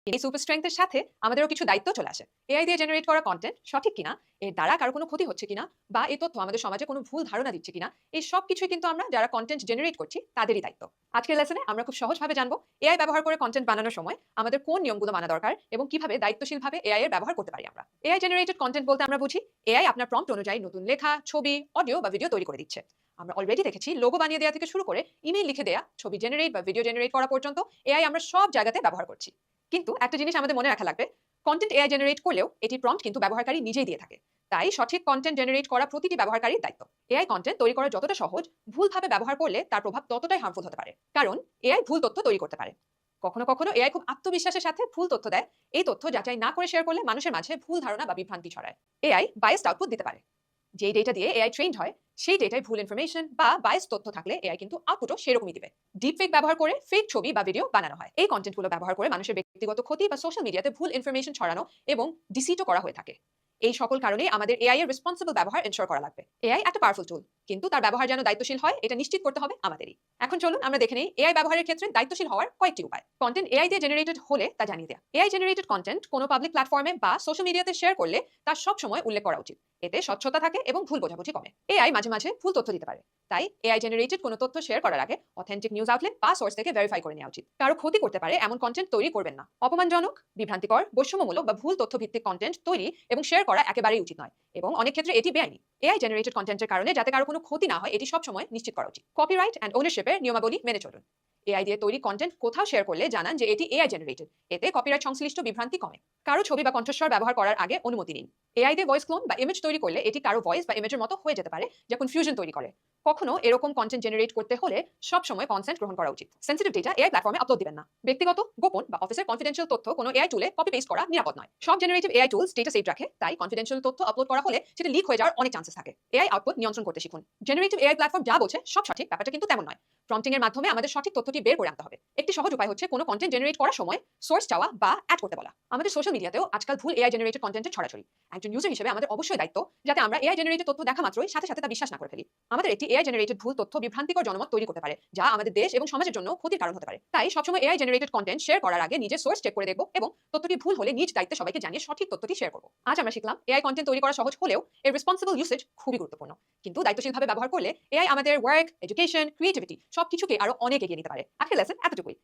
এই সুপার স্ট্রেংথের সাথে আমাদেরও কিছু দায়িত্ব চলে আসে। এআই দিয়ে জেনারেট করা কন্টেন্ট সঠিক কিনা, এর দ্বারা কারো কোনো ক্ষতি হচ্ছে কিনা, বা এই তথ্য আমাদের সমাজে কোনো ভুল ধারণা দিচ্ছে কিনা, এই সব কিছুই কিন্তু আমরা যারা কন্টেন্ট জেনারেট করছি তাদেরই দায়িত্ব। আজকের লেসনে আমরা খুব সহজভাবে জানবো এআই ব্যবহার করে কন্টেন্ট বানানোর সময় আমাদের কোন নিয়মগুলো মানা দরকার এবং কিভাবে দায়িত্বশীলভাবে এআই এর ব্যবহার করতে পারি আমরা। এআই জেনারেটেড কন্টেন্ট বলতে আমরা বুঝি এআই আপনার প্রম্পট অনুযায়ী নতুন লেখা, ছবি, অডিও বা ভিডিও তৈরি করে দিচ্ছে। আমরা অলরেডি দেখেছি লোগো বানিয়ে দেওয়া থেকে শুরু করে ইমেইল লিখে দেয়া, ছবি জেনারেট বা ভিডিও জেনারেট করা পর্যন্ত এআই আমরা সব জায়গাতে ব্যবহার করছি। কিন্তু একটা জিনিস আমাদের মনে রাখা লাগবে, কন্টেন্ট এআই জেনারেট করলেও এটির প্রম্পট কিন্তু ব্যবহারকারী নিজেই দিয়ে থাকে। তাই সঠিক কন্টেন্ট জেনারেট করা প্রতিটি ব্যবহারকারীর দায়িত্ব। এআই কন্টেন্ট তৈরি করা যতটা সহজ, ভুলভাবে ব্যবহার করলে তার প্রভাব ততটাই হার্মফুল হতে পারে। কারণ এআই ভুল তথ্য তৈরি করতে পারে। কখনো কখনো এআই খুব আত্মবিশ্বাসের সাথে ভুল তথ্য দেয়। এই তথ্য যাচাই না করে শেয়ার করলে মানুষের মাঝে ভুল ধারণা বা বিভ্রান্তি ছড়ায়। এআই বায়াসড আউটপুট দিতে পারে। যেই ডেটা দিয়ে এআই ট্রেন্ড হয়, সেই ডেটায় ভুল ইনফরমেশন বা বায়াস তথ্য থাকলে এআই কিন্তু আউটপুটও সেরকমই দিবে। ডিপ ফেক ব্যবহার করে ফেক ছবি বা ভিডিও বানানো হয়। এই কন্টেন্টগুলো ব্যবহার করে মানুষের ব্যক্তিগত ক্ষতি বা সোশ্যাল মিডিয়াতে ভুল ইনফরমেশন ছড়ানো এবং ডিসিটও করা হয়ে থাকে। এই সকল কারণে আমাদের এআই এর রেসপন্সিবল ব্যবহার এনশোর করা লাগবে। এআই একটা পাওয়ারফুল টুল, কিন্তু তার ব্যবহার যেন দায়িত্বশীল হয় এটা নিশ্চিত করতে হবে আমাদেরই। এখন চলুন আমরা দেখে নেই এআই ব্যবহারের ক্ষেত্রে দায়িত্বশীল হওয়ার কয়েকটি উপায়। কন্টেন্ট এআই দিয়ে জেনারেটেড হলে তা জানিয়ে দেয়া। এআই জেনারেটেড কন্টেন্ট কোনো পাবলিক প্ল্যাটফর্মে বা সোশ্যাল মিডিয়াতে শেয়ার করলে তার সব সময় উল্লেখ করা উচিত। এতে স্বচ্ছতা থাকে এবং ভুল বোঝাবুঝি কমে। এআই মাঝে মাঝে ভুল তথ্য দিতে পারে। তাই এআই জেনারেটেড কোনো তথ্য শেয়ার করার আগে অথেন্টিক নিউজ আউটলেট বা সোর্স থেকে ভেরিফাই করে নেওয়া উচিত। কারো ক্ষতি করতে পারে এমন কন্টেন্ট তৈরি করবেন না। অপমানজনক, বিভ্রান্তিকর, বৈষম্যমূলক বা ভুল তথ্য ভিত্তিক কন্টেন্ট তৈরি এবং শেয়ার করা একেবারেই উচিত নয়, এবং অনেক ক্ষেত্রে এটি বেআইনি। এআই জেনারেটেড কন্টেন্টের কারণে যাতে কারো কোনো ক্ষতি না হয় এটি সবসময় নিশ্চিত করা উচিত। কপিরাইট অ্যান্ড ওনারশিপের নিয়মাবলী মেনে চলুন। এআই দিয়ে তৈরি কন্টেন্ট কোথাও শেয়ার করলে জানান যে এটি এআই জেনারেটেড। এতে কপিরাইট সংশ্লিষ্ট বিভ্রান্তি কমে। কারো ছবি বা কণ্ঠস্বর ব্যবহার করার আগে অনুমতি নিন। এআই দিয়ে ভয়েস ক্লোন বা ইমেজ তৈরি করলে এটি কারো ভয়েস বা ইমেজের মতো হয়ে যেতে পারে, যা কনফিউশন তৈরি করে। কখনো এরকম কন্টেন্ট জেনারেট করতে হলে সব সময় কনসেন্ট গ্রহণ করা উচিত। সেন্সিটিভ ডেটা এআই প্ল্যাটফর্মে আপলোড দিবেন না। ব্যক্তিগত, গোপন বা অফিসের কনফিডেন্সিয়াল তথ্য কোনো এআই টুলে কপি পেস্ট করা নিরাপদ নয়। সব generative AI tools data save রাখে, তাই কনফিডেন্সিয়াল তথ্য আপলোড করা হলে সেটা লিক হয়ে যাওয়ার অনেক চান্সেস থাকে। এআই আউটপুট নিয়ন্ত্রণ করতে শিখুন। জেনারেটিভ এআই প্ল্যাটফর্ম যা বলছে সব সঠিক ব্যাপারটা কিন্তু তেমন নয়। প্রম্পটিং এর মাধ্যমে আমাদের সঠিক তথ্যটি বের করে আনতে হবে। একটি সহজ উপায় হচ্ছে কোনো কন্টেন্ট জেনারেট করার সময় সোর্স চাওয়া বা অ্যাড করতে বলা। আমাদের সোশ্যাল মিডিয়াতেও আজকাল ভুল এআই জেনারেটেড কন্টেন্টের ছড়াছড়ি। একজন ইউজার হিসেবে আমাদের অবশ্যই দায়িত্ব যাতে আমরা এআই জেনারেটেড তথ্য দেখা মাত্রই সাথে সাথে তা বিশ্বাস না করে ফেলি। আমাদের একটি এআই জেনারেটেড ভুল তথ্য বিভ্রান্তিকর জনমত তৈরি করতে পারে, যা আমাদের দেশ এবং সমাজের জন্য ক্ষতির কারণ হতে পারে। তাই সবসময় এআই জেনারেটেড কন্টেন্ট শেয়ার করার আগে নিজের সোর্স চেক করে দেখব এবং তথ্যটি ভুল হলে নিজ দায়িত্বে সবাইকে জানিয়ে সঠিক তথ্যটি শেয়ার করব। আজ আমরা শিখলাম এআই কন্টেন্ট তৈরি করা সহজ হলেও এর রেসপন্সিবল ইউসেজ খুবই গুরুত্বপূর্ণ। কিন্তু দায়িত্বশীলভাবে ব্যবহার করলে এআই আমাদের ওয়ার্ক, এডুকেশন, ক্রিয়েটিভিটি সবকিছুকে আরো অনেক এগিয়ে নিতে পারে। আজকের লেসন এতটুকুই।